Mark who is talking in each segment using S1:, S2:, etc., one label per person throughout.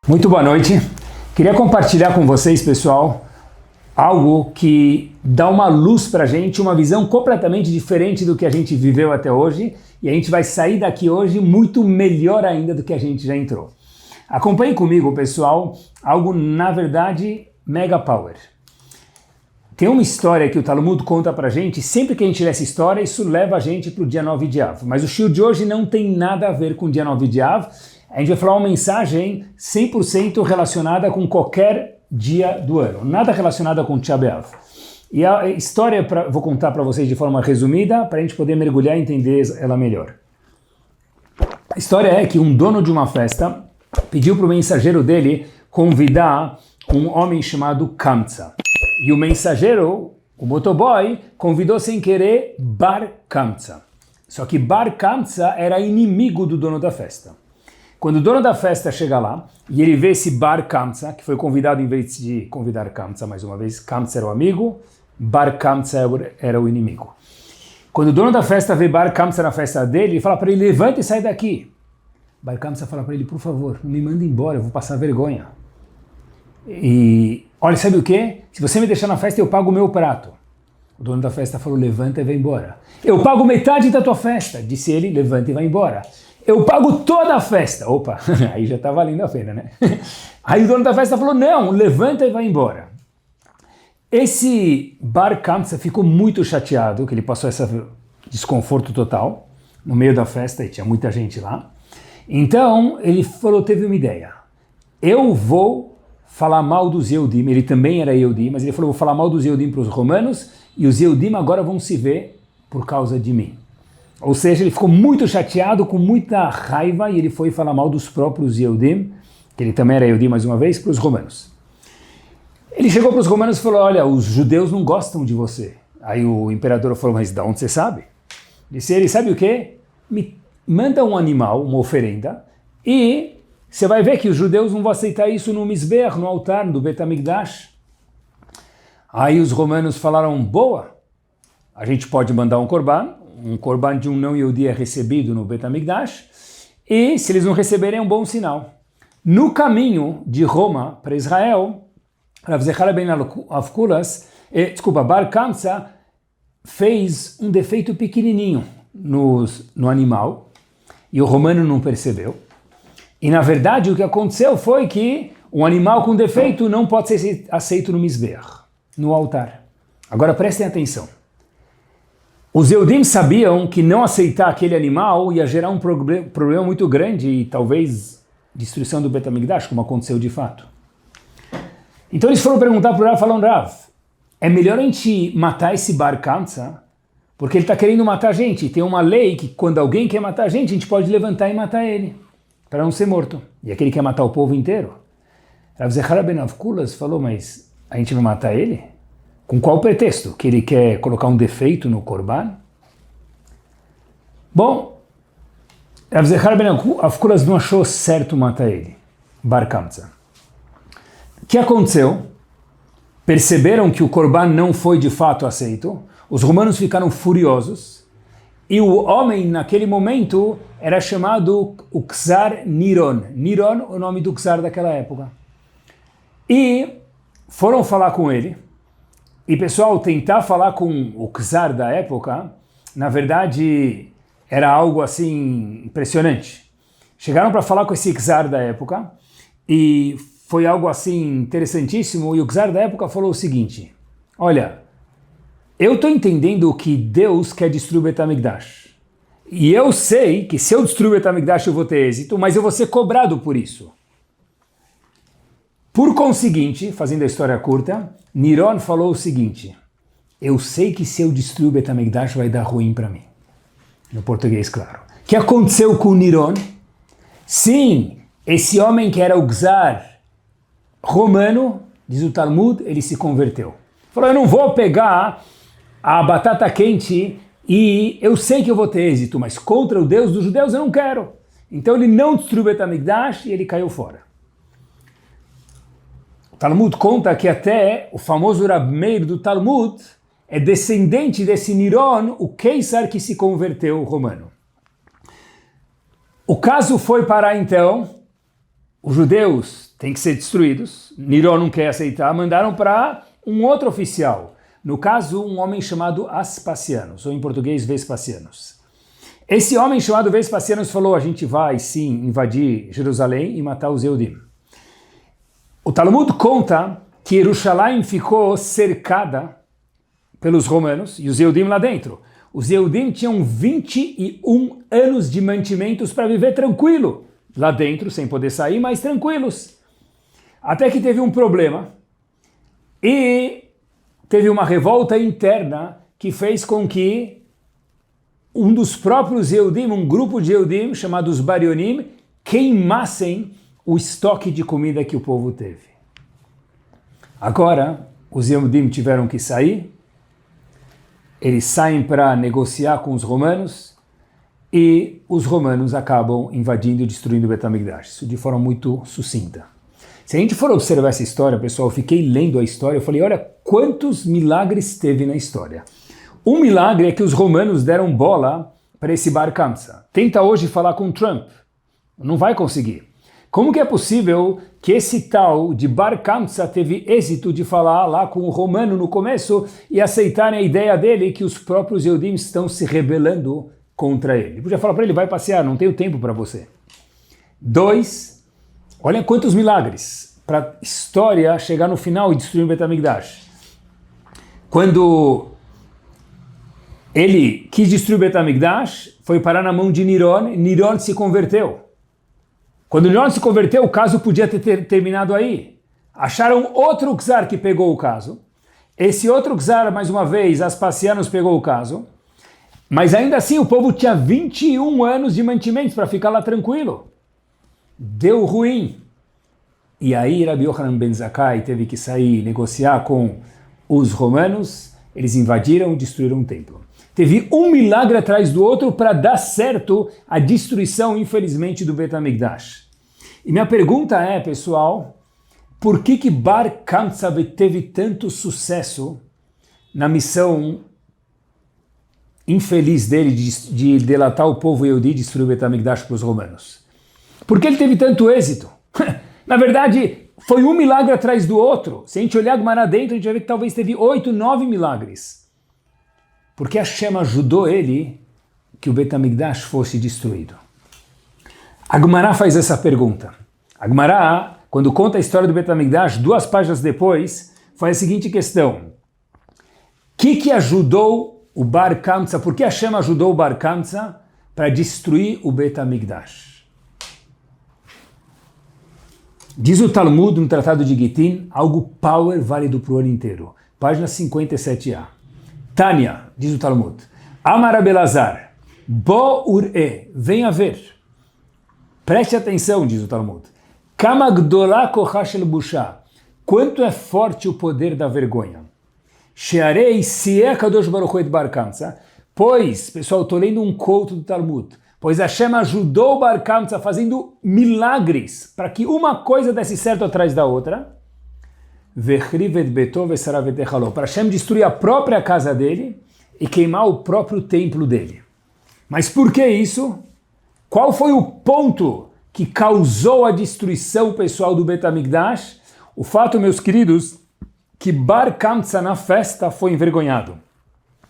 S1: Muito boa noite. Queria compartilhar com vocês, pessoal, algo que dá uma luz para a gente, uma visão completamente diferente do que a gente viveu até hoje, e a gente vai sair daqui hoje muito melhor ainda do que a gente já entrou. Acompanhe comigo, pessoal, algo, na verdade, mega power. Tem uma história que o Talmud conta pra gente, sempre que a gente lê essa história, isso leva a gente para o dia 9 de Av. Mas o shiur de hoje não tem nada a ver com o dia 9 de Av. A gente vai falar uma mensagem 100% relacionada com qualquer dia do ano, nada relacionada com Tisha B'Av. E a história, vou contar para vocês de forma resumida, para a gente poder mergulhar e entender ela melhor. A história é que um dono de uma festa pediu para o mensageiro dele convidar um homem chamado Kamtza. E o mensageiro, o motoboy, convidou sem querer Bar Kamtza. Só que Bar Kamtza era inimigo do dono da festa. Quando o dono da festa chega lá e ele vê esse Bar Kamtza, que foi convidado em vez de convidar Kamtza mais uma vez, Kamtza era o amigo, Bar Kamtza era o inimigo. Quando o dono da festa vê Bar Kamtza na festa dele, ele fala para ele, levanta e sai daqui. Bar Kamtza fala para ele, por favor, não me manda embora, eu vou passar vergonha. E olha, sabe o quê? Se você me deixar na festa, eu pago o meu prato. O dono da festa falou, levanta e vai embora. Eu pago metade da tua festa, disse ele, levanta e vai embora. Eu pago toda a festa. Opa, aí já tá valendo a pena, né? Aí o dono da festa falou, não, levanta e vai embora. Esse Bar Kamtza ficou muito chateado, que ele passou esse desconforto total no meio da festa, e tinha muita gente lá. Então, ele falou, teve uma ideia. Eu vou falar mal dos Yehudim, ele também era Yehudim, mas ele falou, vou falar mal dos Yehudim para os romanos, e os Yehudim agora vão se ver por causa de mim. Ou seja, ele ficou muito chateado, com muita raiva, e ele foi falar mal dos próprios Yehudim, que ele também era Yehudim mais uma vez, para os romanos. Ele chegou para os romanos e falou, olha, os judeus não gostam de você. Aí o imperador falou, mas de onde você sabe? Disse ele, sabe o quê? Me manda um animal, uma oferenda, e você vai ver que os judeus não vão aceitar isso no Mizbeach, no altar, do Bet HaMikdash. Aí os romanos falaram, boa, a gente pode mandar um korban de um não-Yehudi é recebido no Bet HaMikdash, e se eles não receberem é um bom sinal. No caminho de Roma para Israel, Rav Zechariah ben Avkulas, Bar Kamtza fez um defeito pequenininho no animal, e o romano não percebeu. E na verdade o que aconteceu foi que um animal com defeito não pode ser aceito no Mizbeach, no altar. Agora prestem atenção. Os Yehudim sabiam que não aceitar aquele animal ia gerar um problema muito grande e talvez destruição do Bet HaMikdash, como aconteceu de fato. Então eles foram perguntar para o Rav, falando, Rav, é melhor a gente matar esse Bar Kamtza, porque ele está querendo matar a gente. Tem uma lei que quando alguém quer matar a gente pode levantar e matar ele, para não ser morto. E aquele quer matar o povo inteiro. Rav Zechariah ben Avkulas falou, mas a gente vai matar ele? Com qual pretexto? Que ele quer colocar um defeito no Korban? Bom, Rav Zechariah ben Avkulas não achou certo matar ele, Bar Kamtza. O que aconteceu? Perceberam que o Korban não foi de fato aceito, os romanos ficaram furiosos, e o homem naquele momento era chamado o Czar Niron. Niron, o nome do czar daquela época. E foram falar com ele. E pessoal, tentar falar com o czar da época, na verdade, era algo assim impressionante. Chegaram para falar com esse czar da época e foi algo assim interessantíssimo. E o czar da época falou o seguinte, olha, eu estou entendendo que Deus quer destruir o Bet HaMikdash. E eu sei que se eu destruir o Bet HaMikdash eu vou ter êxito, mas eu vou ser cobrado por isso. Por conseguinte, fazendo a história curta, Niron falou o seguinte, eu sei que se eu destruir o Bet HaMikdash vai dar ruim para mim. No português, claro. O que aconteceu com Niron? Sim, esse homem que era o czar romano, diz o Talmud, ele se converteu. Falou, eu não vou pegar a batata quente e eu sei que eu vou ter êxito, mas contra o Deus dos judeus eu não quero. Então ele não destruiu o Bet HaMikdash e ele caiu fora. O Talmud conta que até o famoso Rab Meir do Talmud é descendente desse Niron, o Keisar que se converteu romano. O caso foi parar então os judeus têm que ser destruídos, Niró não quer aceitar, mandaram para um outro oficial, no caso um homem chamado Aspasianos, ou em português Vespasianos. Esse homem chamado Vespasianos falou, a gente vai sim invadir Jerusalém e matar os Eudim. O Talmud conta que Jerusalém ficou cercada pelos romanos e os Eudim lá dentro. Os Eudim tinham 21 anos de mantimentos para viver tranquilo lá dentro, sem poder sair, mas tranquilos. Até que teve um problema e teve uma revolta interna que fez com que um dos próprios Eudim, um grupo de Eudim, chamados Barionim, queimassem o estoque de comida que o povo teve. Agora, os Eudim tiveram que sair, eles saem para negociar com os romanos e os romanos acabam invadindo e destruindo o Bet HaMikdash. Isso de forma muito sucinta. Se a gente for observar essa história, pessoal, eu fiquei lendo a história, eu falei, olha quantos milagres teve na história. Um milagre é que os romanos deram bola para esse Bar Kamsa. Tenta hoje falar com Trump, não vai conseguir. Como que é possível que esse tal de Bar Kamsa teve êxito de falar lá com o romano no começo e aceitarem a ideia dele que os próprios Eudim estão se rebelando contra ele? Ele podia falar para ele, vai passear, não tenho tempo para você. 2, olha quantos milagres para a história chegar no final e destruir o Bet HaMikdash. Quando ele quis destruir o Bet HaMikdash, foi parar na mão de Niron, Niron se converteu. Quando Niron se converteu, o caso podia ter terminado aí. Acharam outro czar que pegou o caso. Esse outro czar, mais uma vez, Aspasianos pegou o caso. Mas ainda assim o povo tinha 21 anos de mantimentos para ficar lá tranquilo. Deu ruim. E aí Rabi Yochanan ben Zakkai teve que sair negociar com os romanos. Eles invadiram e destruíram o templo. Teve um milagre atrás do outro para dar certo a destruição, infelizmente, do Bet HaMikdash. E minha pergunta é, pessoal, por que Bar Kamsa teve tanto sucesso na missão infeliz dele de delatar o povo Yehudi e destruir o Bet HaMikdash para os romanos? Por que ele teve tanto êxito? Na verdade, foi um milagre atrás do outro. Se a gente olhar a Gemara dentro, a gente vai ver que talvez teve 8, 9 milagres. Porque Hashem ajudou ele que o Bet HaMikdash fosse destruído. A Gemara faz essa pergunta. A Gemara, quando conta a história do Bet HaMikdash, 2 páginas depois, faz a seguinte questão. O que ajudou o Bar Kamsa? Por que Hashem ajudou o Bar Kamsa para destruir o Bet HaMikdash? Diz o Talmud, no Tratado de Gitin, algo power válido para o ano inteiro. Página 57a. Tânia, diz o Talmud, Amar Abelazar, Bo Ur-e, venha ver. Preste atenção, diz o Talmud. Kama gdolá kochá shel bushá, quanto é forte o poder da vergonha. Shearei sieh kadosh baruch hu et Bar Kamsa, pois, pessoal, estou lendo um couto do Talmud, pois Hashem ajudou o Bar Kamsa fazendo milagres para que uma coisa desse certo atrás da outra, para Hashem destruir a própria casa dele e queimar o próprio templo dele. Mas por que isso? Qual foi o ponto que causou a destruição pessoal do Bet HaMikdash? O fato, meus queridos, que Bar Kamsa na festa foi envergonhado.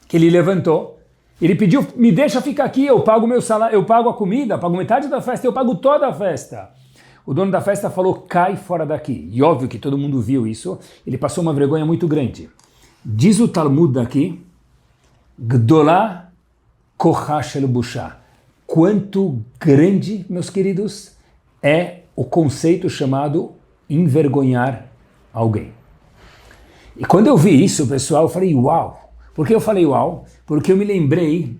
S1: Que ele levantou, ele pediu, me deixa ficar aqui, eu pago meu salário, eu pago a comida, pago metade da festa, eu pago toda a festa. O dono da festa falou, cai fora daqui. E óbvio que todo mundo viu isso. Ele passou uma vergonha muito grande. Diz o Talmud daqui, Gdolá kochá shel bushá. Quanto grande, meus queridos, é o conceito chamado envergonhar alguém. E quando eu vi isso, pessoal, eu falei, uau. Por que eu falei uau? Porque eu me lembrei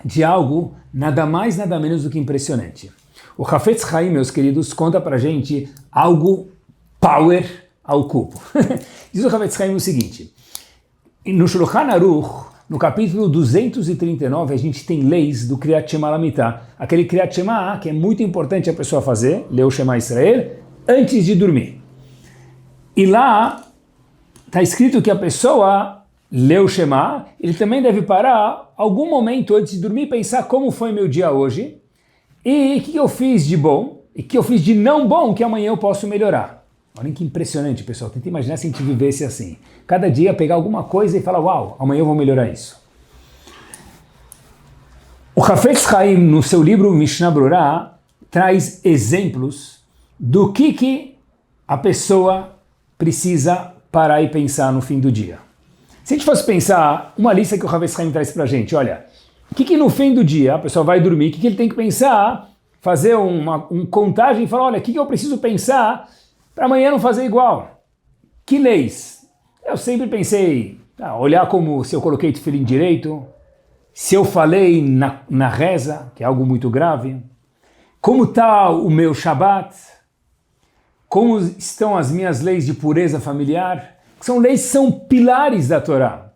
S1: de algo nada mais, nada menos do que impressionante. O Hafetz Haim, meus queridos, conta pra gente algo power ao cubo. Diz o Hafetz Haim o seguinte, no Shulchan Aruch, no capítulo 239, a gente tem leis do Kriyat Shema Lamitah, aquele Kriyat Shema que é muito importante a pessoa fazer, ler o Shema Israel, antes de dormir. E lá está escrito que a pessoa lê o Shema, ele também deve parar algum momento antes de dormir e pensar como foi meu dia hoje, e o que eu fiz de bom, e que eu fiz de não bom que amanhã eu posso melhorar. Olha que impressionante, pessoal. Tenta imaginar se a gente vivesse assim. Cada dia pegar alguma coisa e falar, uau, amanhã eu vou melhorar isso. O Hafetz Chaim, no seu livro Mishnah Brura, traz exemplos do que a pessoa precisa parar e pensar no fim do dia. Se a gente fosse pensar uma lista que o Hafetz Chaim traz pra gente, olha, o que no fim do dia a pessoa vai dormir, o que ele tem que pensar, fazer uma contagem e falar, olha, o que eu preciso pensar para amanhã não fazer igual? Que leis? Eu sempre pensei, olhar como se eu coloquei tefilim direito, se eu falei na reza, que é algo muito grave, como está o meu Shabat, como estão as minhas leis de pureza familiar, que são leis que são pilares da Torá.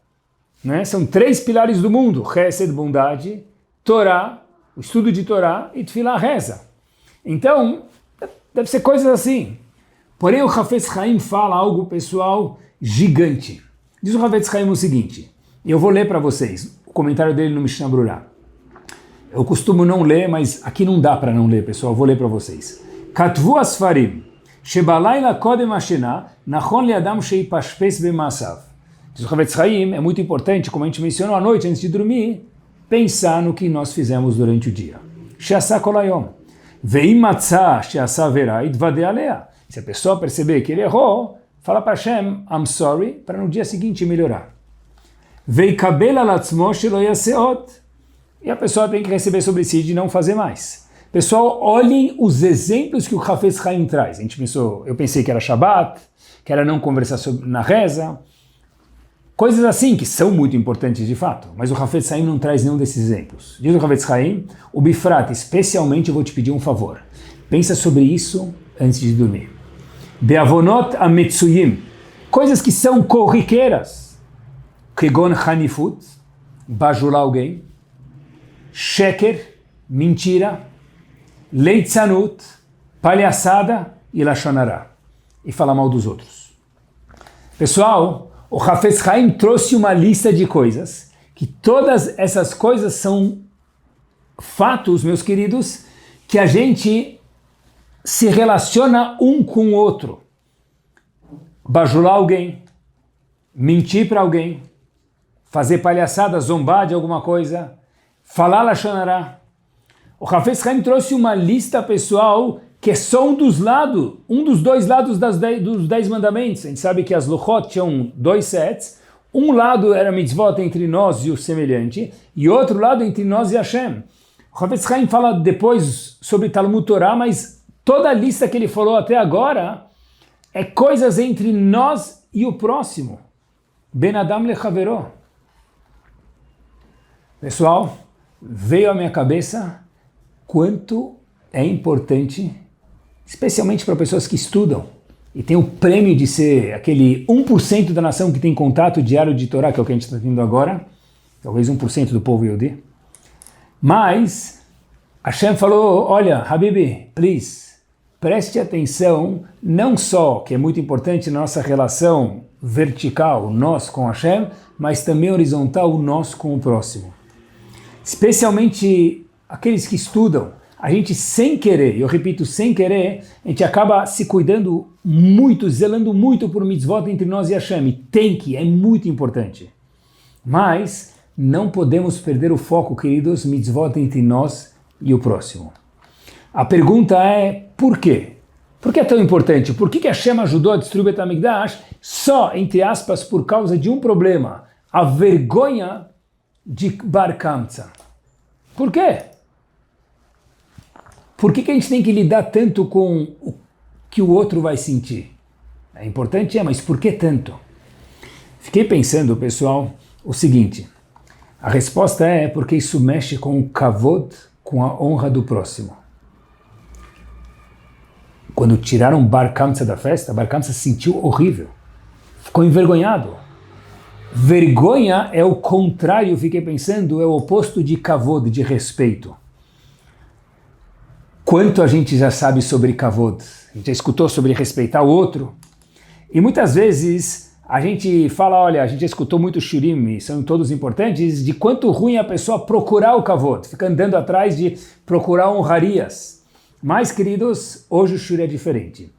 S1: Né? São 3 pilares do mundo, Chesed, bondade, Torá, o estudo de Torá e Tefilá, reza. Então, deve ser coisas assim. Porém, o Hafetz Chaim fala algo, pessoal, gigante. Diz o Hafetz Chaim o seguinte, e eu vou ler para vocês o comentário dele no Mishnah Brura. Eu costumo não ler, mas aqui não dá para não ler, pessoal, eu vou ler para vocês. Katvu asfarim, shebalayla kodem hashena, nachon liadam sheipashpes b'masav. Diz o Hafetz Chaim, é muito importante, como a gente mencionou à noite, antes de dormir, pensar no que nós fizemos durante o dia. She'asa kol hayom. Ve'im matzah she'asa verá idvadeh alea. Se a pessoa perceber que ele errou, fala para Hashem, I'm sorry, para no dia seguinte melhorar. Ve'ikabel al atzmo shelo yaseot. E a pessoa tem que receber sobre si de não fazer mais. Pessoal, olhem os exemplos que o Hafetz Chaim traz. Eu pensei que era Shabbat, que era não conversar na reza, coisas assim que são muito importantes de fato, mas o Hafetz Chaim não traz nenhum desses exemplos. Diz o Hafetz Chaim, o Bifrat, especialmente eu vou te pedir um favor. Pensa sobre isso antes de dormir. Be'avonot ametzuyim, coisas que são corriqueiras. Kegon hanifut, bajular alguém. Sheker, mentira. Leitzanut, palhaçada e lashon hara. E falar mal dos outros. Pessoal, o Hafetz Chaim trouxe uma lista de coisas, que todas essas coisas são fatos, meus queridos, que a gente se relaciona um com o outro. Bajular alguém, mentir para alguém, fazer palhaçada, zombar de alguma coisa, falar lashon hara. O Hafetz Chaim trouxe uma lista, pessoal, que é só um dos dois lados dos 10 mandamentos. A gente sabe que as Luchot tinham 2 sets. Um lado era mitzvot entre nós e o semelhante, e outro lado entre nós e Hashem. O Hafetz Chaim fala depois sobre Talmud Torá, mas toda a lista que ele falou até agora é coisas entre nós e o próximo. Ben Adam lechavero. Pessoal, veio à minha cabeça quanto é importante, especialmente para pessoas que estudam e tem o prêmio de ser aquele 1% da nação que tem contato diário de Torá, que é o que a gente está tendo agora, talvez 1% do povo Yehudi. Mas Hashem falou, olha, Habibi, please, preste atenção, não só que é muito importante na nossa relação vertical, nós com Hashem, mas também horizontal, nós com o próximo. Especialmente aqueles que estudam, a gente sem querer, eu repito, sem querer, a gente acaba se cuidando muito, zelando muito por mitzvot entre nós e Hashem. E é muito importante. Mas não podemos perder o foco, queridos, mitzvot entre nós e o próximo. A pergunta é, por quê? Por que é tão importante? Por que Hashem ajudou a destruir o Bet HaMikdash só, entre aspas, por causa de um problema? A vergonha de Bar Kamsa. Por quê? Por que a gente tem que lidar tanto com o que o outro vai sentir? É importante, mas por que tanto? Fiquei pensando, pessoal, o seguinte. A resposta é porque isso mexe com o kavod, com a honra do próximo. Quando tiraram Bar Kamsa da festa, Bar Kamsa se sentiu horrível. Ficou envergonhado. Vergonha é o contrário, fiquei pensando, é o oposto de kavod, de respeito. Quanto a gente já sabe sobre kavod? A gente já escutou sobre respeitar o outro? E muitas vezes a gente fala, olha, a gente já escutou muito shurim, são todos importantes, de quanto ruim é a pessoa procurar o kavod, fica andando atrás de procurar honrarias. Mas, queridos, hoje o shur é diferente.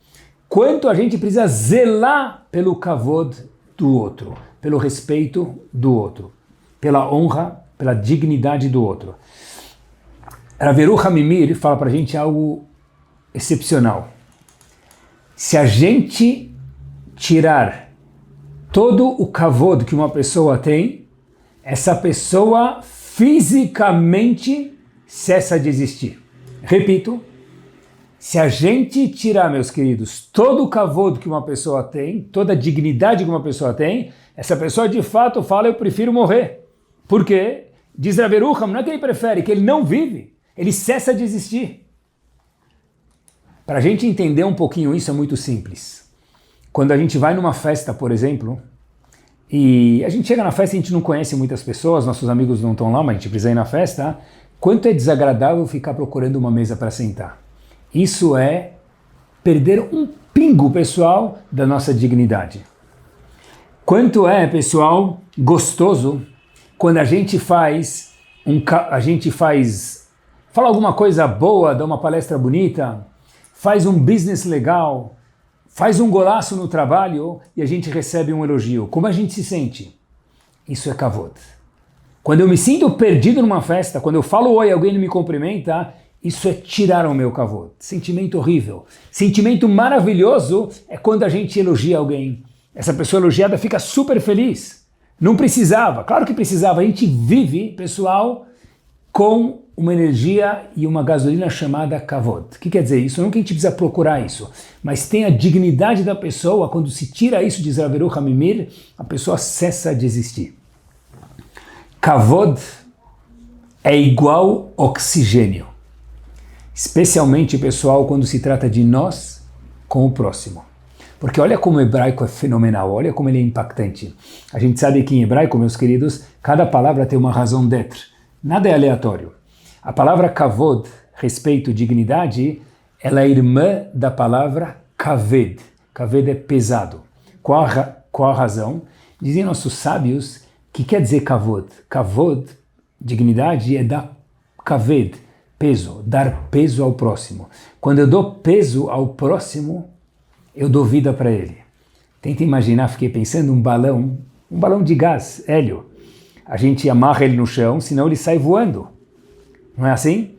S1: Quanto a gente precisa zelar pelo kavod do outro, pelo respeito do outro, pela honra, pela dignidade do outro. Rav Yerucham Mimir fala para a gente algo excepcional. Se a gente tirar todo o kavod que uma pessoa tem, essa pessoa fisicamente cessa de existir. Repito, se a gente tirar, meus queridos, todo o kavod que uma pessoa tem, toda a dignidade que uma pessoa tem, essa pessoa de fato fala, eu prefiro morrer. Por quê? Diz Rav Yerucham, não é que ele prefere, que ele não vive, ele cessa de existir. Para a gente entender um pouquinho isso é muito simples. Quando a gente vai numa festa, por exemplo, e a gente chega na festa e a gente não conhece muitas pessoas, nossos amigos não estão lá, mas a gente precisa ir na festa, quanto é desagradável ficar procurando uma mesa para sentar. Isso é perder um pingo, pessoal, da nossa dignidade. Quanto é, pessoal, gostoso quando a gente fala alguma coisa boa, dá uma palestra bonita, faz um business legal, faz um golaço no trabalho e a gente recebe um elogio. Como a gente se sente? Isso é kavod. Quando eu me sinto perdido numa festa, quando eu falo oi e alguém não me cumprimenta, isso é tirar o meu kavod. Sentimento horrível. Sentimento maravilhoso é quando a gente elogia alguém. Essa pessoa elogiada fica super feliz. Não precisava, claro que precisava. A gente vive, pessoal, com uma energia e uma gasolina chamada kavod. O que quer dizer isso? Não que a gente precisa procurar isso, mas tem a dignidade da pessoa. Quando se tira isso, diz Rav Yerucham Mimir, a pessoa cessa de existir. Kavod é igual oxigênio. Especialmente, pessoal, quando se trata de nós com o próximo. Porque olha como o hebraico é fenomenal, olha como ele é impactante. A gente sabe que em hebraico, meus queridos, cada palavra tem uma razão d'être. Nada é aleatório. A palavra kavod, respeito, dignidade, ela é irmã da palavra kaved. Kaved é pesado. Qual a razão? Dizem nossos sábios que quer dizer kavod. Kavod, dignidade, é dar kaved, peso, dar peso ao próximo. Quando eu dou peso ao próximo, eu dou vida para ele. Tenta imaginar, fiquei pensando, um balão de gás, hélio. A gente amarra ele no chão, senão ele sai voando. Não é assim?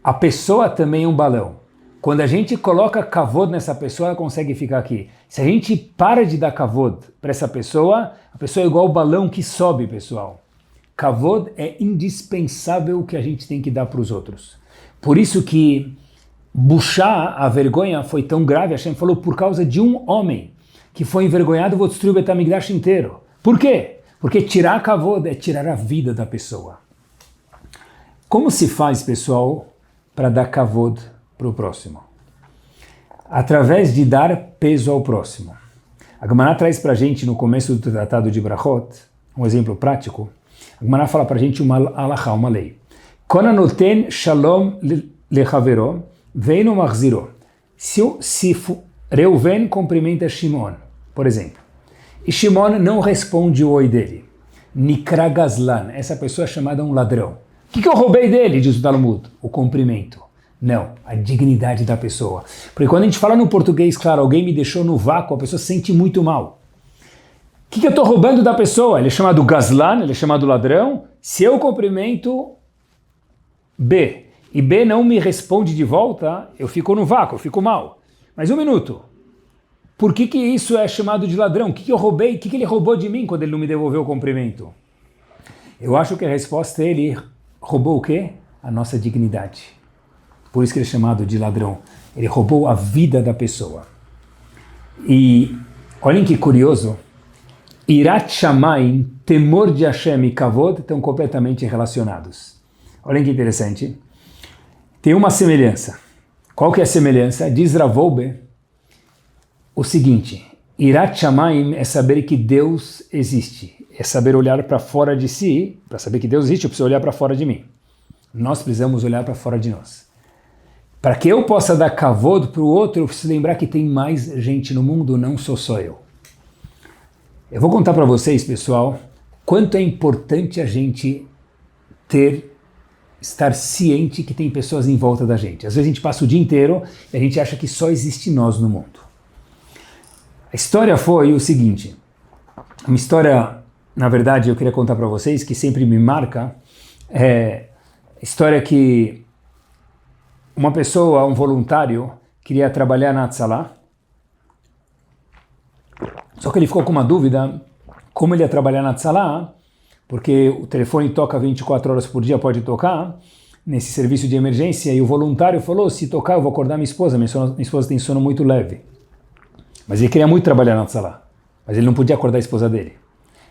S1: A pessoa também é um balão. Quando a gente coloca kavod nessa pessoa, ela consegue ficar aqui. Se a gente para de dar kavod para essa pessoa, a pessoa é igual o balão que sobe, pessoal. Kavod é indispensável que a gente tem que dar para os outros. Por isso que Bushá, a vergonha, foi tão grave. Hashem falou, por causa de um homem que foi envergonhado, eu vou destruir o Bet HaMikdash inteiro. Por quê? Porque tirar kavod é tirar a vida da pessoa. Como se faz, pessoal, para dar kavod para o próximo? Através de dar peso ao próximo. A Gemara traz para a gente, no começo do Tratado de Brachot, um exemplo prático. A Gemara fala para a gente uma alahá, uma lei. Kona noten shalom lechavero, veino machziro. Se Reuven cumprimenta Shimon, por exemplo, e Shimon não responde o oi dele. Nikra gazlan, essa pessoa é chamada um ladrão. O que eu roubei dele, diz o Talmud? O cumprimento. Não, a dignidade da pessoa. Porque quando a gente fala no português, claro, alguém me deixou no vácuo, a pessoa se sente muito mal. O que eu estou roubando da pessoa? Ele é chamado gazlan, ele é chamado ladrão. Se eu cumprimento B, e B não me responde de volta, eu fico no vácuo, eu fico mal. Mas um minuto. Por que isso é chamado de ladrão? O que eu roubei? O que ele roubou de mim quando ele não me devolveu o cumprimento? Eu acho que a resposta é ele roubou o quê? A nossa dignidade. Por isso que ele é chamado de ladrão. Ele roubou a vida da pessoa. E olhem que curioso. Irat Shamayim, temor de Hashem e kavod estão completamente relacionados. Olhem que interessante. Tem uma semelhança. Qual que é a semelhança? Diz Rav Wolbe o seguinte. Irat Shamayim é saber que Deus existe. É saber olhar para fora de si. Para saber que Deus existe, eu preciso olhar para fora de mim. Nós precisamos olhar para fora de nós. Para que eu possa dar kavod para o outro, eu preciso lembrar que tem mais gente no mundo, não sou só eu. Eu vou contar para vocês, pessoal, quanto é importante a gente ter estar ciente que tem pessoas em volta da gente. Às vezes a gente passa o dia inteiro e a gente acha que só existe nós no mundo. A história foi o seguinte, uma história, na verdade, eu queria contar para vocês, que sempre me marca, é a história que uma pessoa, um voluntário, queria trabalhar na Hatzalah, só que ele ficou com uma dúvida, como ele ia trabalhar na Hatzalah, porque o telefone toca 24 horas por dia, pode tocar, nesse serviço de emergência, e o voluntário falou, se tocar eu vou acordar minha esposa tem sono muito leve. Mas ele queria muito trabalhar na Hatzalah, mas ele não podia acordar a esposa dele.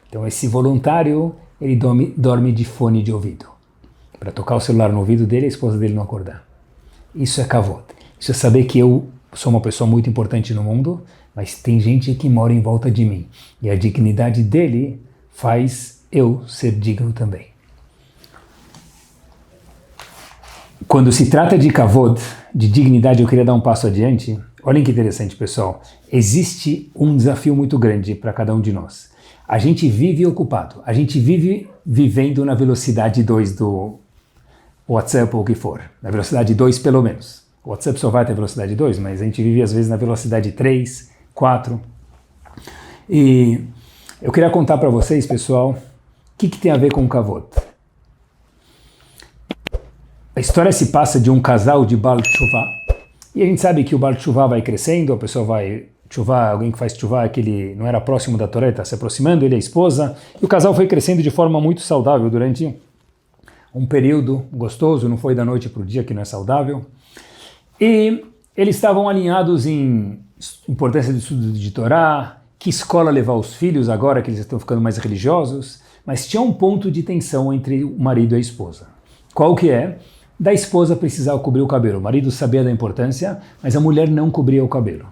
S1: Então esse voluntário, ele dorme de fone de ouvido, para tocar o celular no ouvido dele e a esposa dele não acordar. Isso é kavod. Isso é saber que eu sou uma pessoa muito importante no mundo, mas tem gente que mora em volta de mim. E a dignidade dele faz eu ser digno também. Quando se trata de kavod, de dignidade, eu queria dar um passo adiante. Olhem que interessante, pessoal. Existe um desafio muito grande para cada um de nós. A gente vive ocupado. A gente vive vivendo na velocidade 2 do WhatsApp ou o que for. Na velocidade 2 pelo menos. O WhatsApp só vai até velocidade 2, mas a gente vive às vezes na velocidade 3, 4. E eu queria contar para vocês, pessoal, o que tem a ver com o kavod. A história se passa de um casal de Baal Teshuvah, e a gente sabe que o Baal Teshuvah vai crescendo, a pessoa vai teshuvah, alguém que faz teshuvah, que ele não era próximo da Torá, está se aproximando, ele é a esposa, e o casal foi crescendo de forma muito saudável durante um período gostoso, não foi da noite para o dia, que não é saudável, e eles estavam alinhados em importância do estudo de Torá, que escola levar os filhos agora que eles estão ficando mais religiosos, mas tinha um ponto de tensão entre o marido e a esposa. Qual que é? Da esposa precisar cobrir o cabelo. O marido sabia da importância, mas a mulher não cobria o cabelo.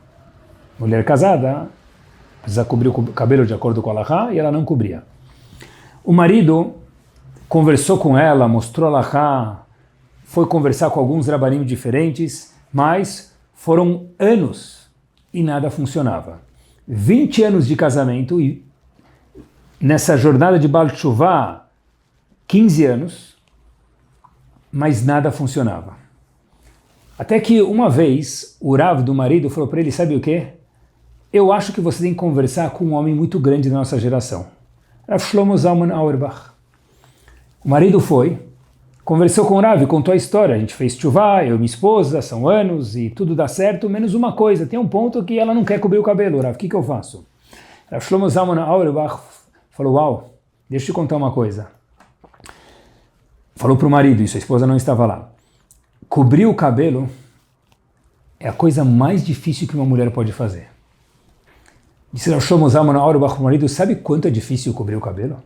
S1: Mulher casada precisa cobrir o cabelo de acordo com a Halachá e ela não cobria. O marido conversou com ela, mostrou a Halachá, foi conversar com alguns rabanim diferentes, mas foram anos e nada funcionava. 20 anos de casamento e nessa jornada de Baal Teshuvah, 15 anos, mas nada funcionava. Até que uma vez o Rav do marido falou para ele, sabe o quê? Eu acho que você tem que conversar com um homem muito grande da nossa geração. Rav Shlomo Zalman Auerbach. O marido foi, conversou com o Rav, contou a história. A gente fez teshuvah, eu e minha esposa, são anos e tudo dá certo, menos uma coisa. Tem um ponto que ela não quer cobrir o cabelo, Rav. O que eu faço? Rav Shlomo Zalman Auerbach falou, uau, deixa eu te contar uma coisa. Falou para o marido isso, a esposa não estava lá. Cobrir o cabelo é a coisa mais difícil que uma mulher pode fazer. Disse Rav Shlomo Zalman Auerbach para o marido, sabe quanto é difícil cobrir o cabelo?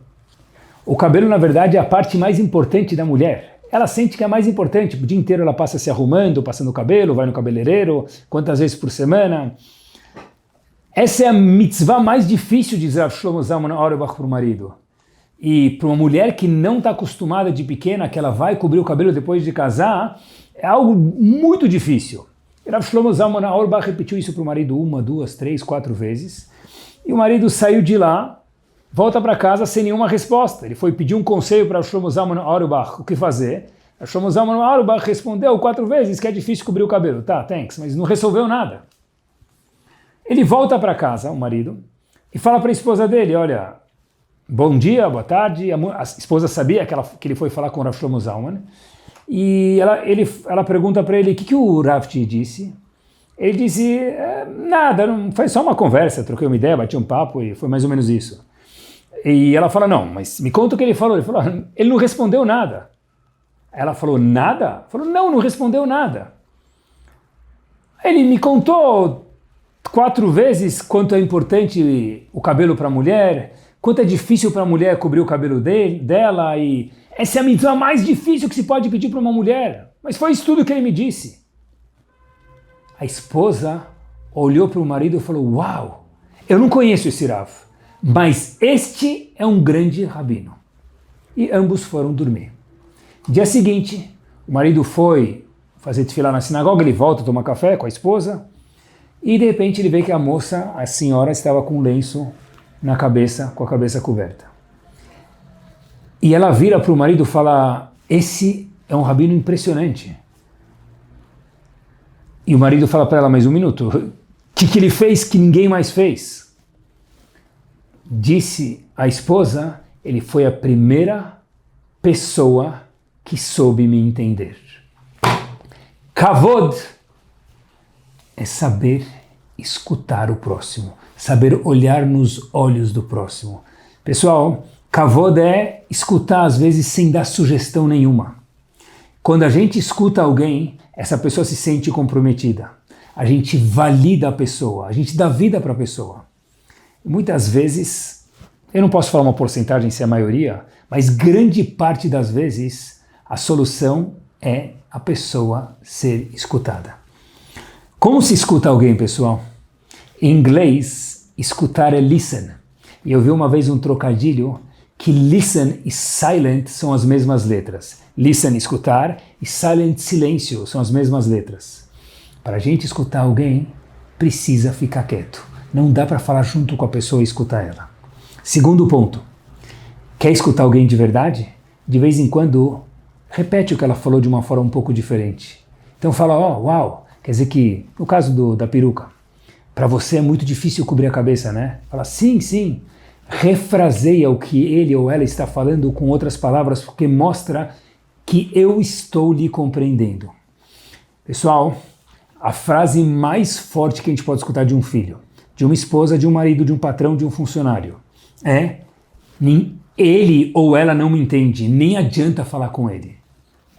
S1: O cabelo, na verdade, é a parte mais importante da mulher. Ela sente que é a mais importante. O dia inteiro ela passa se arrumando, passando o cabelo, vai no cabeleireiro, quantas vezes por semana. Essa é a mitzvah mais difícil, diz Rav Shlomo Zalman Auerbach para o marido. E para uma mulher que não está acostumada de pequena, que ela vai cobrir o cabelo depois de casar, é algo muito difícil. E Rav Shlomo Zalman Auerbach repetiu isso para o marido 1, 2, 3, 4 vezes. E o marido saiu de lá, volta para casa sem nenhuma resposta. Ele foi pedir um conselho para Rav Shlomo Zalman Auerbach o que fazer. Rav Shlomo Zalman Auerbach respondeu 4 vezes que é difícil cobrir o cabelo. Tá, thanks, mas não resolveu nada. Ele volta para casa, o marido, e fala para a esposa dele, olha, bom dia, boa tarde. A esposa sabia que ele foi falar com o Rav Shlomo Zalman. E ela pergunta para ele, o que o Rav te disse? Ele disse, nada, não, foi só uma conversa, troquei uma ideia, bati um papo e foi mais ou menos isso. E ela fala, não, mas me conta o que ele falou. Ele falou, ele não respondeu nada. Ela falou, nada? Falou, não respondeu nada. Ele me contou 4 vezes quanto é importante o cabelo para a mulher, quanto é difícil para a mulher cobrir o cabelo dela, e essa é a mitzvah mais difícil que se pode pedir para uma mulher. Mas foi isso tudo que ele me disse. A esposa olhou para o marido e falou, uau, eu não conheço esse Rav, mas este é um grande rabino. E ambos foram dormir. Dia seguinte, o marido foi fazer tefilá na sinagoga, ele volta a tomar café com a esposa, e de repente ele vê que a senhora estava com um lenço na cabeça, com a cabeça coberta. E ela vira para o marido e fala, esse é um rabino impressionante. E o marido fala para ela, mas um minuto, o que ele fez que ninguém mais fez? Disse a esposa, ele foi a primeira pessoa que soube me entender. Kavod é saber escutar o próximo, saber olhar nos olhos do próximo. Pessoal, Kavod é escutar às vezes sem dar sugestão nenhuma. Quando a gente escuta alguém, essa pessoa se sente comprometida. A gente valida a pessoa, a gente dá vida para a pessoa. Muitas vezes, eu não posso falar uma porcentagem se é a maioria, mas grande parte das vezes a solução é a pessoa ser escutada. Como se escuta alguém, pessoal? Em inglês, escutar é listen. E eu vi uma vez um trocadilho que listen e silent são as mesmas letras. Listen, escutar, e silent, silêncio, são as mesmas letras. Para a gente escutar alguém, precisa ficar quieto. Não dá para falar junto com a pessoa e escutar ela. Segundo ponto, quer escutar alguém de verdade? De vez em quando, repete o que ela falou de uma forma um pouco diferente. Então fala, uau, quer dizer que, no caso da peruca, para você é muito difícil cobrir a cabeça, né? Fala, sim. Refraseia o que ele ou ela está falando com outras palavras, porque mostra que eu estou lhe compreendendo. Pessoal, a frase mais forte que a gente pode escutar de um filho, de uma esposa, de um marido, de um patrão, de um funcionário, é ele ou ela não me entende, nem adianta falar com ele.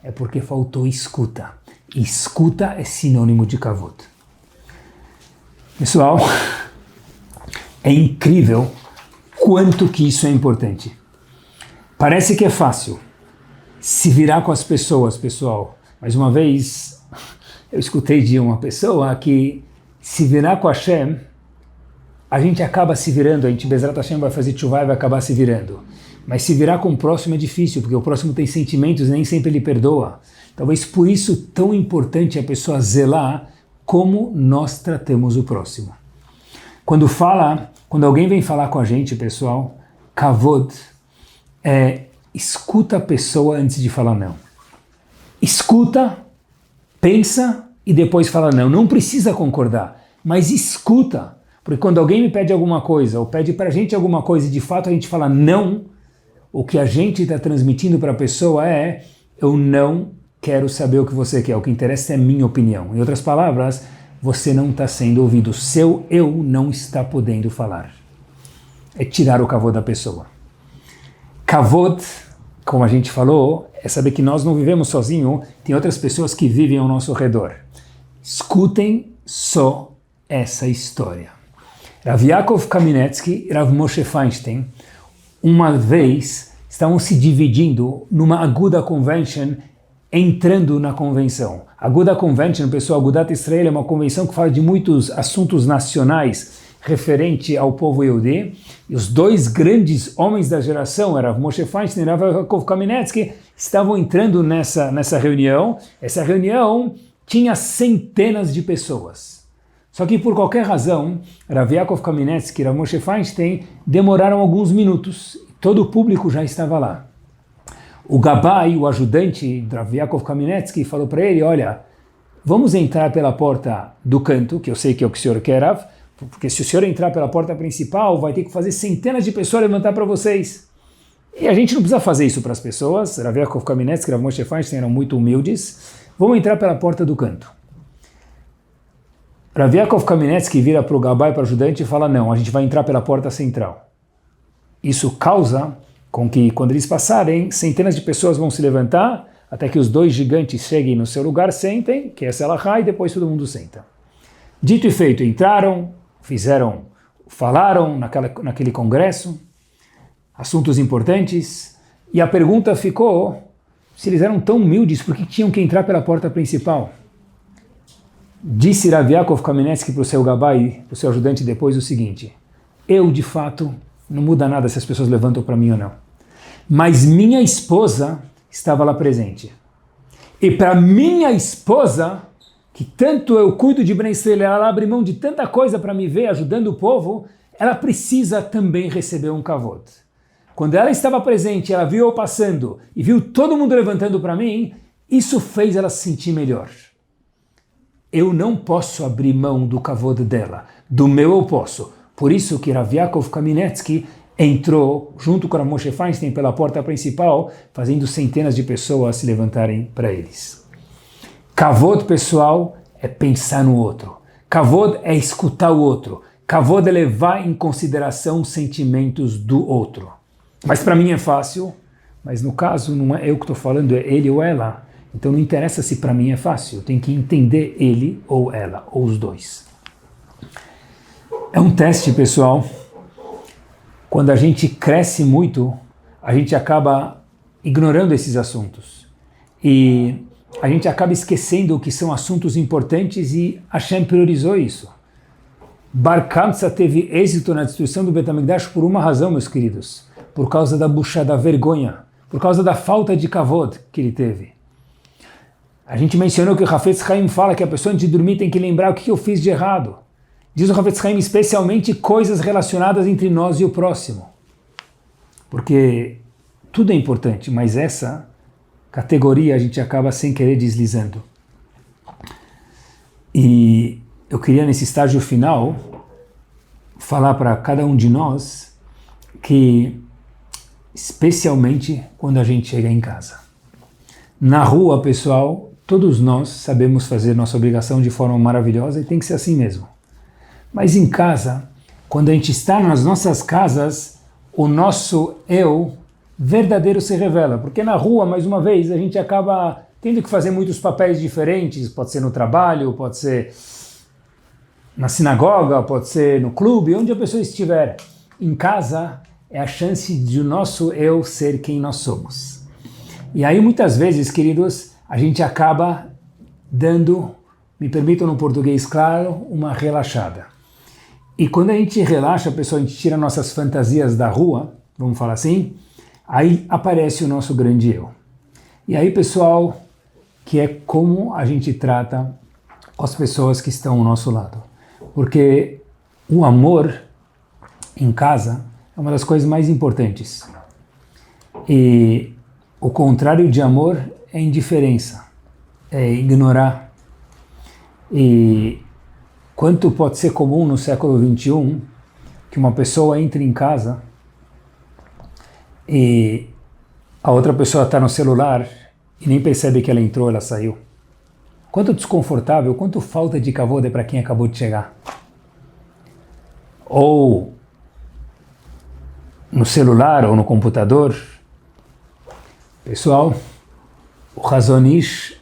S1: É porque faltou escuta. Escuta é sinônimo de kavod. Pessoal, é incrível quanto que isso é importante. Parece que é fácil se virar com as pessoas, pessoal. Mas uma vez eu escutei de uma pessoa que se virar com a Hashem, a gente acaba se virando, a gente Bezrat Hashem vai fazer tshuva e vai acabar se virando. Mas se virar com o próximo é difícil, porque o próximo tem sentimentos e nem sempre ele perdoa. Talvez por isso tão importante a pessoa zelar como nós tratamos o próximo. Quando alguém vem falar com a gente, pessoal, kavod escuta a pessoa antes de falar não. Escuta, pensa e depois fala não. Não precisa concordar, mas escuta. Porque quando alguém me pede alguma coisa, ou pede pra gente alguma coisa e de fato a gente fala não, o que a gente está transmitindo para a pessoa é: eu não quero saber o que você quer, o que interessa é a minha opinião. Em outras palavras, você não está sendo ouvido, seu eu não está podendo falar. É tirar o kavod da pessoa. Kavod, como a gente falou, é saber que nós não vivemos sozinhos, tem outras pessoas que vivem ao nosso redor. Escutem só essa história. Rav Yaakov Kamenetsky e Rav Moshe Feinstein, uma vez, estavam se dividindo numa Aguda Convention, entrando na convenção. Aguda Convention, pessoal, Agudat Israel é uma convenção que fala de muitos assuntos nacionais referente ao povo Yehudi, e os dois grandes homens da geração, Rav Moshe Feinstein e Rav Yaakov Kamenetsky, estavam entrando nessa reunião. Essa reunião tinha centenas de pessoas. Só que por qualquer razão, Rav Yaakov Kamenetsky e Rav Moshe Feinstein demoraram alguns minutos. Todo o público já estava lá. O Gabai, o ajudante de Rav Yaakov Kamenetsky, falou para ele: olha, vamos entrar pela porta do canto, que eu sei que é o que o senhor quer, Rav, porque se o senhor entrar pela porta principal, vai ter que fazer centenas de pessoas levantar para vocês. E a gente não precisa fazer isso para as pessoas. Rav Yaakov Kamenetsky e Rav Moshe Feinstein eram muito humildes. Vamos entrar pela porta do canto. Rav Yaakov Kamenetsky vira para o Gabai, para o ajudante, e fala: não, a gente vai entrar pela porta central. Isso causa com que, quando eles passarem, centenas de pessoas vão se levantar, até que os dois gigantes cheguem no seu lugar, sentem, que é a Selachá, e depois todo mundo senta. Dito e feito, entraram, falaram naquele congresso, assuntos importantes, e a pergunta ficou: se eles eram tão humildes, por que tinham que entrar pela porta principal? Disse Rav Yaakov Kamenetsky para o seu Gabai, para o seu ajudante, depois o seguinte: eu, de fato, não muda nada se as pessoas levantam para mim ou não. Mas minha esposa estava lá presente. E para minha esposa, que tanto eu cuido de Bnei Israel, ela abre mão de tanta coisa para me ver ajudando o povo, ela precisa também receber um kavod. Quando ela estava presente, ela viu eu passando e viu todo mundo levantando para mim, Isso fez ela se sentir melhor. Eu não posso abrir mão do kavod dela, do meu eu posso. Por isso que Rav Yaakov Kamenetsky entrou junto com a Moshe Feinstein pela porta principal, fazendo centenas de pessoas se levantarem para eles. Kavod, pessoal, é pensar no outro. Kavod é escutar o outro. Kavod é levar em consideração os sentimentos do outro. Mas para mim é fácil, mas no caso não é eu que estou falando, é ele ou ela. Então não interessa se para mim é fácil, eu tenho que entender ele ou ela, ou os dois. É um teste, pessoal. Quando a gente cresce muito, a gente acaba ignorando esses assuntos. E a gente acaba esquecendo que são assuntos importantes e Hashem priorizou isso. Bar Kamsa teve êxito na destruição do Beit HaMikdash por uma razão, meus queridos. Por causa da bucha, da vergonha. Por causa da falta de kavod que ele teve. A gente mencionou que o Hafetz Haim fala que a pessoa antes de dormir tem que lembrar o que eu fiz de errado. Diz o Hafetz Haim especialmente coisas relacionadas entre nós e o próximo. Porque tudo é importante, mas essa categoria a gente acaba sem querer deslizando. E eu queria nesse estágio final falar para cada um de nós que, especialmente quando a gente chega em casa. Na rua, pessoal, todos nós sabemos fazer nossa obrigação de forma maravilhosa e tem que ser assim mesmo. Mas em casa, quando a gente está nas nossas casas, o nosso eu verdadeiro se revela. Porque na rua, mais uma vez, a gente acaba tendo que fazer muitos papéis diferentes. Pode ser no trabalho, pode ser na sinagoga, pode ser no clube, onde a pessoa estiver. Em casa é a chance de o nosso eu ser quem nós somos. E aí muitas vezes, queridos, a gente acaba dando, me permitam no português claro, uma relaxada. E quando a gente relaxa, pessoal, a gente tira nossas fantasias da rua, vamos falar assim, aí aparece o nosso grande eu. E aí, pessoal, que é como a gente trata as pessoas que estão ao nosso lado. Porque o amor em casa é uma das coisas mais importantes. E o contrário de amor é indiferença, é ignorar. E quanto pode ser comum no século XXI que uma pessoa entre em casa e a outra pessoa está no celular e nem percebe que ela entrou, ela saiu. Quanto desconfortável, quanto falta de kavod é para quem acabou de chegar. Ou no celular ou no computador. Pessoal, o Chazon Ish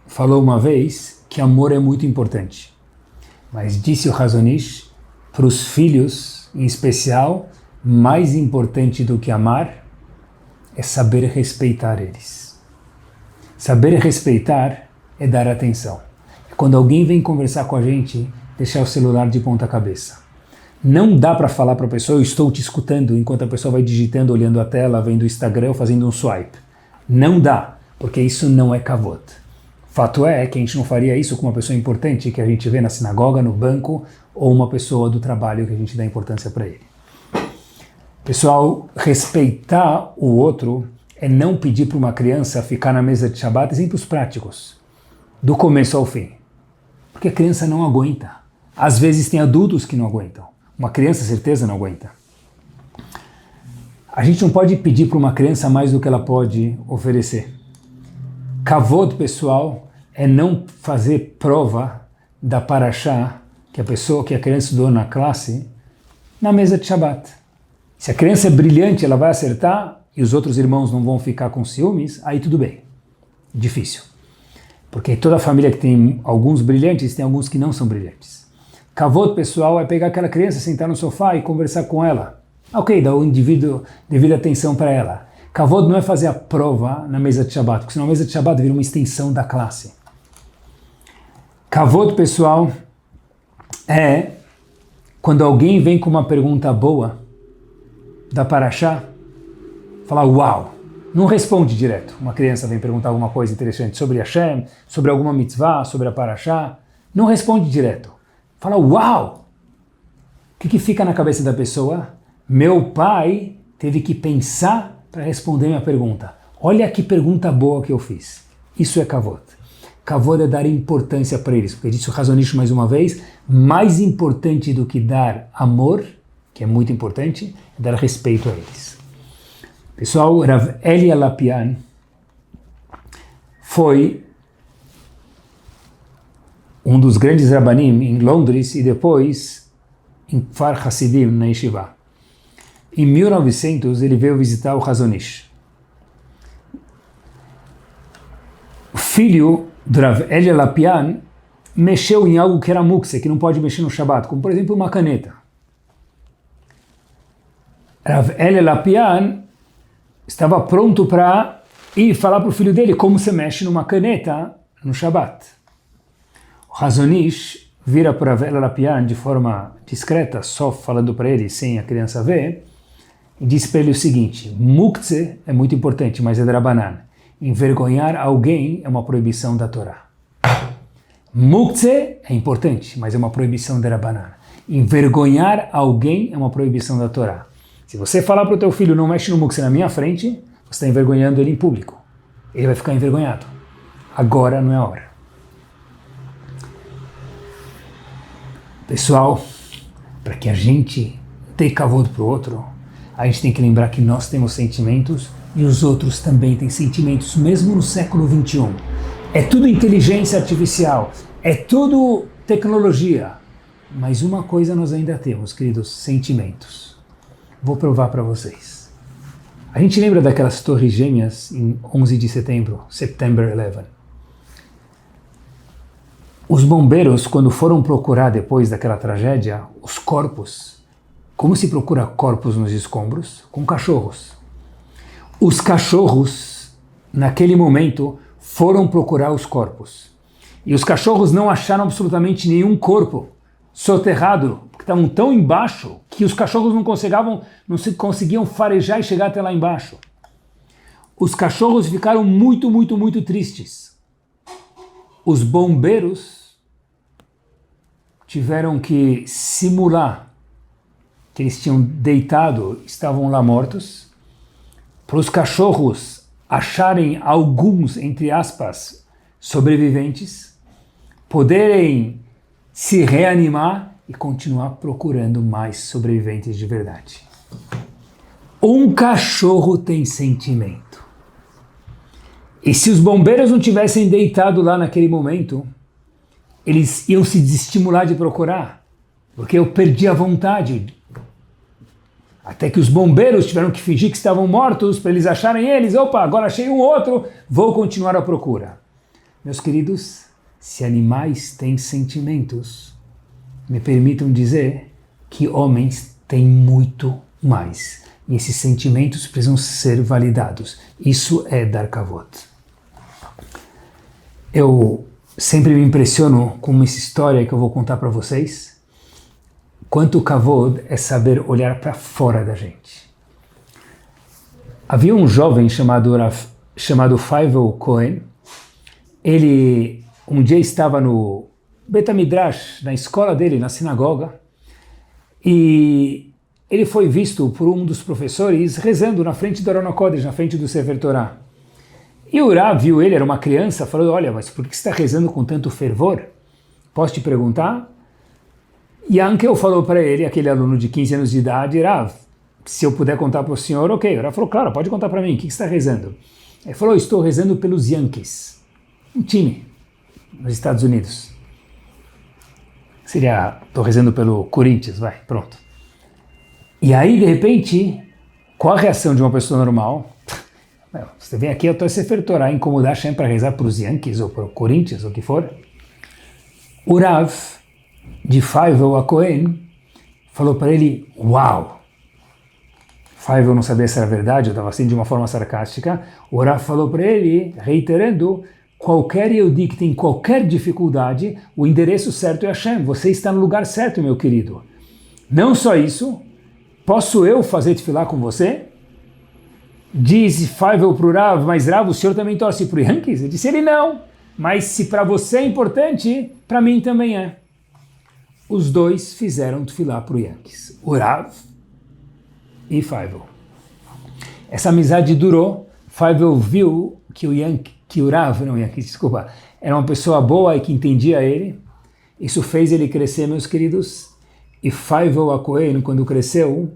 S1: falou uma vez que amor é muito importante. Mas disse o Chazon Ish, para os filhos, em especial, mais importante do que amar é saber respeitar eles. Saber respeitar é dar atenção. Quando alguém vem conversar com a gente, deixar o celular de ponta cabeça. Não dá para falar para a pessoa, eu estou te escutando, enquanto a pessoa vai digitando, olhando a tela, vendo o Instagram ou fazendo um swipe. Não dá, porque isso não é kavod. Fato é que a gente não faria isso com uma pessoa importante que a gente vê na sinagoga, no banco, ou uma pessoa do trabalho que a gente dá importância para ele. Pessoal, respeitar o outro é não pedir para uma criança ficar na mesa de Shabbat, exemplos práticos, do começo ao fim. Porque a criança não aguenta. Às vezes tem adultos que não aguentam. Uma criança, certeza, não aguenta. A gente não pode pedir para uma criança mais do que ela pode oferecer. Kavod, pessoal, é não fazer prova da parashá que a criança estudou na classe, na mesa de Shabbat. Se a criança é brilhante, ela vai acertar e os outros irmãos não vão ficar com ciúmes, aí tudo bem. Difícil. Porque toda família que tem alguns brilhantes, tem alguns que não são brilhantes. Kavod, pessoal, é pegar aquela criança, sentar no sofá e conversar com ela. Ok, dá o indivíduo devida atenção para ela. Kavod não é fazer a prova na mesa de Shabbat, porque senão a mesa de Shabbat vira uma extensão da classe. Kavod, pessoal, é quando alguém vem com uma pergunta boa da Parashá, falar uau, não responde direto. Uma criança vem perguntar alguma coisa interessante sobre Hashem, sobre alguma mitzvah, sobre a Parashá, não responde direto. Fala uau! O que fica na cabeça da pessoa? Meu pai teve que pensar para responder minha pergunta. Olha que pergunta boa que eu fiz. Isso é kavod. Kavod é dar importância para eles, porque disse o Chazon Ish mais uma vez, mais importante do que dar amor, que é muito importante, é dar respeito a eles. Pessoal, Rav Eli Alapian foi um dos grandes rabanim em Londres e depois em Kfar Hasidim, na Yeshiva. Em 1900 ele veio visitar o Chazon Ish. O filho do Rav Eli Alapian mexeu em algo que era mukse, que não pode mexer no Shabbat, como por exemplo uma caneta. Rav Eli Alapian estava pronto para ir falar para o filho dele como se mexe numa caneta no Shabbat. O Chazon Ish vira para Rav Eli Alapian de forma discreta, só falando para ele, sem a criança ver, e diz para ele o seguinte: mukse é muito importante, mas é drabanan. Envergonhar alguém é uma proibição da Torá. Mukse é importante, mas é uma proibição da Rabanan. Envergonhar alguém é uma proibição da Torá. Se você falar para o teu filho, não mexe no mukse na minha frente, você está envergonhando ele em público. Ele vai ficar envergonhado. Agora não é a hora. Pessoal, para que a gente dê kavod para o outro, a gente tem que lembrar que nós temos sentimentos e os outros também têm sentimentos, mesmo no século XXI. É tudo inteligência artificial, é tudo tecnologia. Mas uma coisa nós ainda temos, queridos, sentimentos. Vou provar para vocês. A gente lembra daquelas torres gêmeas em 11 de setembro, September 11. Os bombeiros, quando foram procurar depois daquela tragédia, os corpos, como se procura corpos nos escombros? Com cachorros. Os cachorros, naquele momento, foram procurar os corpos. E os cachorros não acharam absolutamente nenhum corpo soterrado, porque estavam tão embaixo que os cachorros não conseguiam farejar e chegar até lá embaixo. Os cachorros ficaram muito, muito, muito tristes. Os bombeiros tiveram que simular que eles tinham deitado, estavam lá mortos, para os cachorros acharem alguns, entre aspas, sobreviventes, poderem se reanimar e continuar procurando mais sobreviventes de verdade. Um cachorro tem sentimento. E se os bombeiros não tivessem deitado lá naquele momento, eles iam se desestimular de procurar, porque eu perdi a vontade. Até que os bombeiros tiveram que fingir que estavam mortos para eles acharem eles. Opa, agora achei um outro, vou continuar a procura. Meus queridos, se animais têm sentimentos, me permitam dizer que homens têm muito mais. E esses sentimentos precisam ser validados. Isso é dar kavod. Eu sempre me impressiono com essa história que eu vou contar para vocês. Quanto kavod é saber olhar para fora da gente. Havia um jovem chamado Faivel Cohen. Ele um dia estava no Bet HaMidrash, na escola dele, na sinagoga, e ele foi visto por um dos professores rezando na frente do Aron HaKodesh, na frente do Sefer Torah. E o Rav viu ele, era uma criança, falou: olha, mas por que você está rezando com tanto fervor? Posso te perguntar? E Ankel falou para ele, aquele aluno de 15 anos de idade: Rav, se eu puder contar para o senhor, ok. O Rav falou: claro, pode contar para mim, o que você está rezando? Ele falou: estou rezando pelos Yankees, um time nos Estados Unidos. Seria, estou rezando pelo Corinthians, vai, pronto. E aí, de repente, qual a reação de uma pessoa normal? Você vem aqui, eu estou Sefer Torah, incomodar Hashem para rezar para os Yankees ou para o Corinthians, ou o que for. O Rav, de Faivel a Cohen, falou para ele: uau! Faivel não sabia se era verdade, eu estava assim de uma forma sarcástica. O Rav falou para ele, reiterando: qualquer Yehudi que tem qualquer dificuldade, o endereço certo é Hashem. Você está no lugar certo, meu querido. Não só isso, posso eu fazer tefilá com você? Diz Faivel para o Rav: mas Rav, o senhor também torce para o Yankees? Ele disse: ele não, mas se para você é importante, para mim também é. Os dois fizeram tefilá para o Yankees, o Rav e Faivel. Essa amizade durou. Faivel viu que que o Rav, não, desculpa, era uma pessoa boa e que entendia ele. Isso fez ele crescer, meus queridos. E Faivel Akohen, quando cresceu,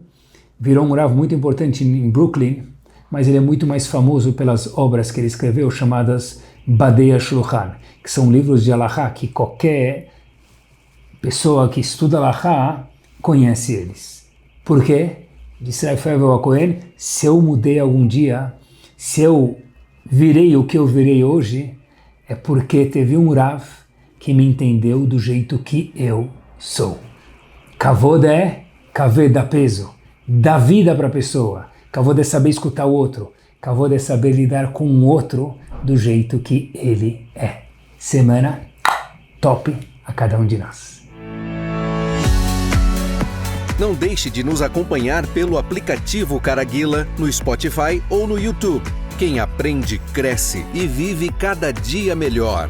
S1: virou um Rav muito importante em Brooklyn, mas ele é muito mais famoso pelas obras que ele escreveu, chamadas Badei HaShulchan, que são livros de Halachá, que qualquer pessoa que estuda Halachá conhece eles. Por quê? Disse Faivel Akohen, se eu mudei algum dia, se eu virei o que eu virei hoje, é porque teve um Rav que me entendeu do jeito que eu sou. Kavod é kaved, dá peso, dá vida para a pessoa. Kavod é saber escutar o outro. Kavod é saber lidar com o outro do jeito que ele é. Semana top a cada um de nós.
S2: Não deixe de nos acompanhar pelo aplicativo Caraguila, no Spotify ou no YouTube. Quem aprende, cresce e vive cada dia melhor.